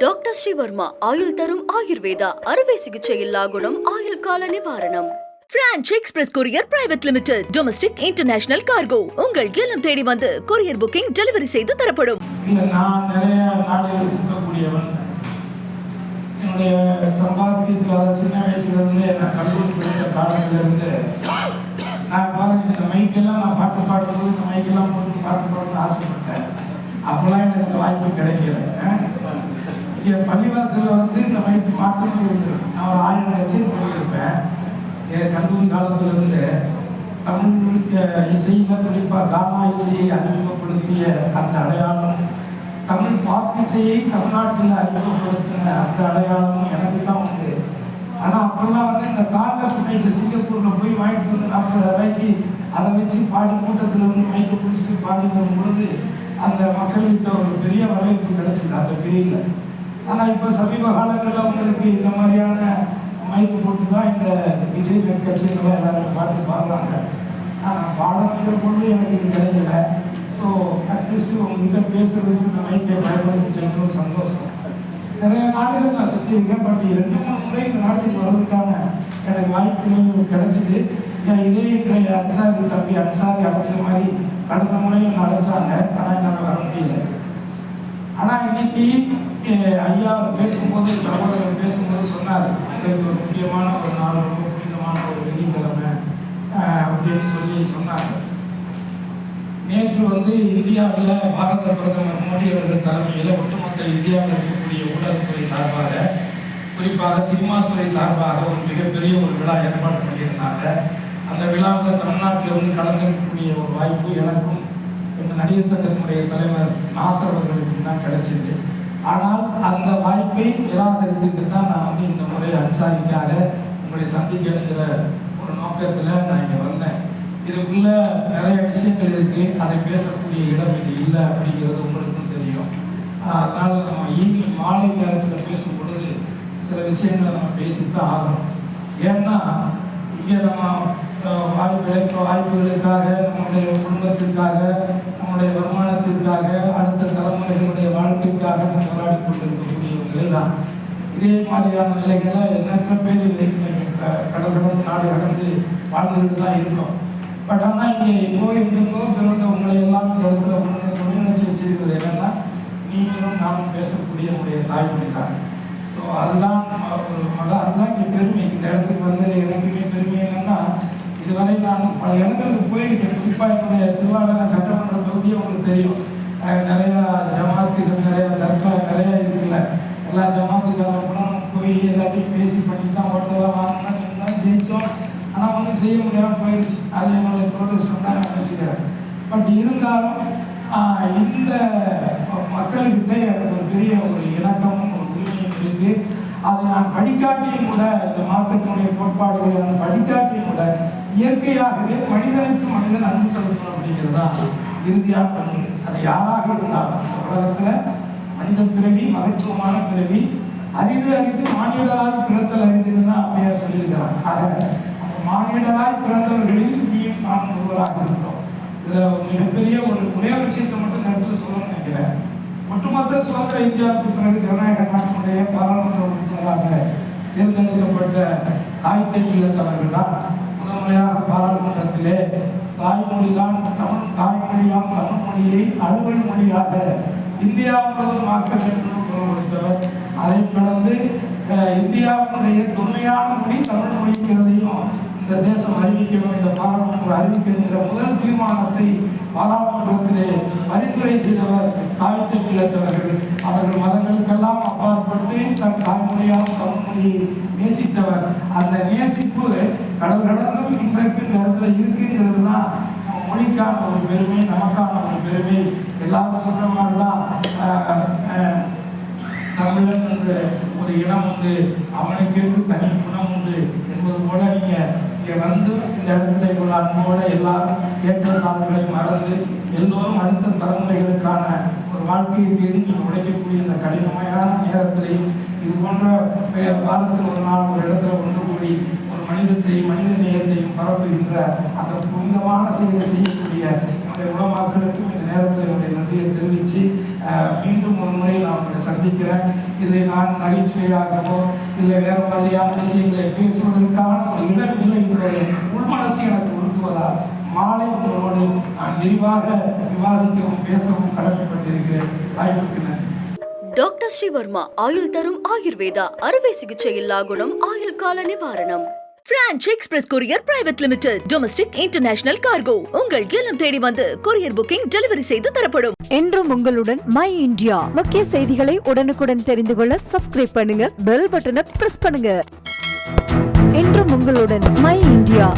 Doctor Sreevarma ஆயுள் தரும் ஆயுர்வேதா அறுவை சிகிச்சை இல்லா குணம் ஆயுள் கால நிவாரணம். Branch express courier private limited domestic international cargo உங்கள் இல்லம் தேடி வந்து கொரியர் புக்கிங் டெலிவரி செய்து தரப்படும். நான் நிறைய நாடுகள் சுற்றக்கூடியவன். என்னுடைய சம்பாத்தியத்தில் சின்ன வயசுலேருந்து நான் கல்லூரி படித்த காலத்திலிருந்து நான் பாருங்க இந்த மைக்கெல்லாம் நான் பாட்டு பாடும்போது இந்த மைக்கெல்லாம் போட்டு பாட்டு பாடணும்னு ஆசைப்பட்டேன். அப்போல்லாம் எனக்கு இந்த வாய்ப்பு கிடைக்கல. இங்கே பள்ளிவாசலில் வந்து இந்த மைக்கு மாற்றம் இருந்தது. நான் ஒரு 1000 லட்சம் போயிருப்பேன். என் கல்லூரி காலத்திலிருந்து தமிழ் இசையில் குறிப்பாக கானா இசையை அறிமுகப்படுத்திய அந்த அடையாளம், தமிழ் பாப் இசையை தமிழ்நாட்டில் அறிமுகப்படுத்தின அந்த அடையாளமும் எனக்கு தான் உண்டு. ஆனால் அப்போல்லாம் வந்து இந்த காங்கிரஸ் மைக்கு சிங்கப்பூரில் போய் வாங்கிட்டு வந்து 40 ரூபாய்க்கு அதை வச்சு பாடி கூட்டத்தில் வந்து மைக்கை பிடிச்சிட்டு பாடி வரும் பொழுது அந்த மக்கள்கிட்ட ஒரு பெரிய வரவேற்பு கிடைச்சிது அந்த பிரிவில். ஆனால் இப்போ சமீப காலங்களில் அவங்களுக்கு இந்த மாதிரியான மைக்கு போட்டு தான் இந்த இசை கட்சிகள்லாம் எல்லாரும் பாட்டு பாடுறாங்க. ஆனால் பாடுற பொழுது எனக்கு இது கிடைக்கல. ஸோ அட்லீஸ்ட் உங்ககிட்ட பேசுறதுக்கு இந்த மைக்கை பயன்படுத்திட்டு ஒரு சந்தோஷம். நிறைய நாடுகள் நான் சுற்றி இருக்கேன். பட் 2-3 முறை இந்த நாட்டுக்கு வர்றதுக்கான எனக்கு வாய்ப்புகள் கிடைச்சிது. இதே இன்றைய அன்சாரி தம்பி அன்சாரி அழைச்ச மாதிரி கடந்த முறையும் அழைச்சாங்க. ஆனால் என்னால் வர முடியல. ஆனால் இன்னைக்கு ஐயா பேசும்போது, சகோதரர் பேசும்போது சொன்னார், எனக்கு ஒரு முக்கியமான ஒரு நாள், ரொம்ப புனிதமான ஒரு வெள்ளிக்கிழமை அப்படின்னு சொல்லி சொன்னாங்க. நேற்று வந்து இந்தியாவில் பாரத பிரதமர் மோடி அவர்கள் தலைமையில் ஒட்டுமொத்த இந்தியாவில் இருக்கக்கூடிய ஊடகத்துறை சார்பாக, குறிப்பாக சினிமா துறை சார்பாக ஒரு மிகப்பெரிய ஒரு விழா ஏற்பாடு பண்ணியிருந்தாங்க. அந்த விழாவில் தமிழ்நாட்டில் வந்து கலந்துக்கக்கூடிய ஒரு வாய்ப்பு எனக்கும் இந்த நடிகர் சங்கத்தினுடைய தலைவர் நாசர் அவர்களுக்கு தான் கிடைச்சிது. ஆனால் அந்த வாய்ப்பை நிராகரித்துட்டு தான் நான் வந்து இந்த முறை அன்சாரிக்காக உங்களை சந்திக்கணுங்கிற ஒரு நோக்கத்தில் நான் இங்கே வந்தேன். இதுக்குள்ள நிறைய விஷயங்கள் இருக்கு, அதை பேசக்கூடிய இடம் இது இல்லை அப்படிங்கிறது உங்களுக்கும் தெரியும். அதனால நம்ம ஈவினிங் மாலை நேரத்தில் பேசும் பொழுது சில விஷயங்களை நம்ம பேசித்தான் ஆகணும். ஏன்னா இங்கே நம்ம வாய்ப்புகளுக்காக, நம்முடைய குடும்பத்திற்காக, நம்முடைய வருமானத்திற்காக, அடுத்த தலைமுறைகளுடைய வாழ்க்கைக்காக நம்ம போராடி கொண்டிருக்கக்கூடிய ஒரு நிலை தான். இதே மாதிரியான நிலைகளை எண்ணற்ற பேர் கடல் நாடு கடந்து வாழ்ந்துட்டு தான் இருக்கோம். பட் ஆனால் இங்கே எங்கோ பிறந்தவங்களை எல்லாம் இந்த இடத்துல ஒருங்கிணைச்சி வச்சிருக்கிறது என்னன்னா, நீங்களும் நானும் பேசக்கூடிய நம்முடைய தாய்மொழி தான். ஸோ அதுதான் ஒரு அதுதான் இங்கே பெருமை. இந்த இடத்துக்கு வந்து எனக்குமே பெருமை என்னன்னா, இதுவரை நான் பல இடங்களுக்கு போயிருக்கேன். குறிப்பாக என்னுடைய திருவாரூர் சட்டமன்ற தொகுதியும் உங்களுக்கு தெரியும். நிறையா ஜமாத்துகள், நிறையா தர்கா நிறையா இருக்குல்ல. எல்லா ஜமாத்துக்காரங்களும் போய் எல்லாத்தையும் பேசி பண்ணி தான் ஓட்டெல்லாம் வாங்கினா ஜெயித்தோம். ஆனால் வந்து செய்ய முடியாமல் போயிடுச்சு. அது என்னுடைய துரதிருஷ்டம் தான் நான் நினச்சிக்கிறேன். பட் இருந்தாலும் இந்த மக்கள்கிட்ட எனக்கு ஒரு பெரிய ஒரு இணக்கமும் ஒரு உரிமையும் இருக்குது. அதை நான் படிக்காட்டியும் கூட, இந்த மார்க்கத்தினுடைய கோட்பாடுகளை நான் படிக்காட்டியும் கூட, இயற்கையாகவே மனிதனுக்கு மனிதன் அன்பு செலுத்தணும் அப்படிங்கிறது தான் இறுதியாக பண்பு. அது யாராக இருந்தாலும் உலகத்தில் மனிதன் பிறவி மகத்துவமான பிறவி, அரிது மானிடராய் பிறத்தல் அரிதுன்னு தான் அப்பையார் சொல்லியிருக்கிறார். ஆக மானிடராய் பிறந்தவர்களில் நீயும் நான் ஒருவராக இருக்கிறோம். இதில் மிகப்பெரிய ஒரே ஒரு விஷயத்தை மட்டும் நேரத்தில் சொல்லணும்னு நினைக்கிறேன். ஒட்டுமொத்த சுதந்திர இந்தியாவுக்கு பிறகு ஜனநாயக நாட்டினுடைய பாராளுமன்ற உறுப்பினராக தேர்ந்தெடுக்கப்பட்ட தாய்த்தை இல்லத்தவர்கள் தான் முதன்முறையாக பாராளுமன்றத்திலே தாய்மொழிதான் தாய்மொழியாம் தமிழ் மொழியை அலுவல் மொழியாக இந்தியா முழுவதும் ஆக்க வேண்டும் என்று குரல் கொடுத்தவர். அதை கடந்து இந்தியாவுடைய தொன்மையான மொழி தமிழ் மொழிங்கிறதையும் இந்த தேசம் அறிவிக்கணும், இந்த பாராளுமன்றம் அறிவிக்கின்ற முதல் தீர்மானத்தை பாராளுமன்றத்திலே பரிந்துரை செய்தவர் தாய்த்தை இல்லத்தவர்கள். அவர்கள் மதங்களுக்கெல்லாம் அப்பாற்பட்டு தன் தாய்மொழியான தமிழ் மொழியை நேசித்தவர். அந்த நேசிப்பு கடல் கடந்தும் இன்றைக்கு இந்த இடத்துல இருக்குங்கிறது தான் மொழிக்கான ஒரு பெருமை, நமக்கான ஒரு பெருமை. எல்லாரும் சொல்ற மாதிரி தான் தமிழன் என்ற ஒரு இனம் உண்டு, அவனுக்கென்று தனி குணம் உண்டு என்பது போல நீங்கள் இங்கே வந்து இந்த இடத்துல இவ்வளோ அன்போடு எல்லாரும் ஏற்றத்தாழ்வுகளை மறந்து எல்லோரும் அடுத்த தலைமுறைகளுக்கான ஒரு வாழ்க்கையை தேடி நீங்கள் உழைக்கக்கூடிய இந்த கடினமான நேரத்திலையும் இது போன்ற காலத்தில் ஒரு நாள் ஒரு இடத்துல ஒன்று கூடி ஒரு மனித நேயத்தையும் பரப்புகின்ற அந்த புனிதமான செயலை செய்யக்கூடிய நம்முடைய உலமாக்களுக்கும் இந்த நேரத்தில் என்னுடைய நன்றியை தெரிவித்து மீண்டும் ஒரு முறை நான் உங்களை சந்திக்கிறேன். இதை நான் நகைச்சுவையாகவோ இல்லை வேறு மாதிரியான விஷயங்களை பேசுவதற்கான ஒரு இடம் இல்லை என்பதை உள்மனசு எனக்கு உறுத்துவதால் மாலை உங்களோடு நான் விரிவாக விவாதிக்கவும் பேசவும் கடமைப்பட்டிருக்கிறேன். வாய்ப்புக்கு நன்றி. டாக்டர் ஸ்ரீவர்மா ஆயுள் தரும் ஆயுர்வேதா அறுவை சிகிச்சை இல்லா குணம் ஆயுள் கால நிவாரணம். Branch express courier private limited domestic international cargo உங்கள் இல்லம் தேடி வந்து கொரியர் புக்கிங் டெலிவரி செய்து தரப்படும். என்றும் உங்களுடன் மை இந்தியா. முக்கிய செய்திகளை உடனுக்குடன் தெரிந்து கொள்ள சப்ஸ்கிரைப் பண்ணுங்க, பெல் பட்டனை பிரஸ் பண்ணுங்க. என்றும் உங்களுடன் மை இந்தியா.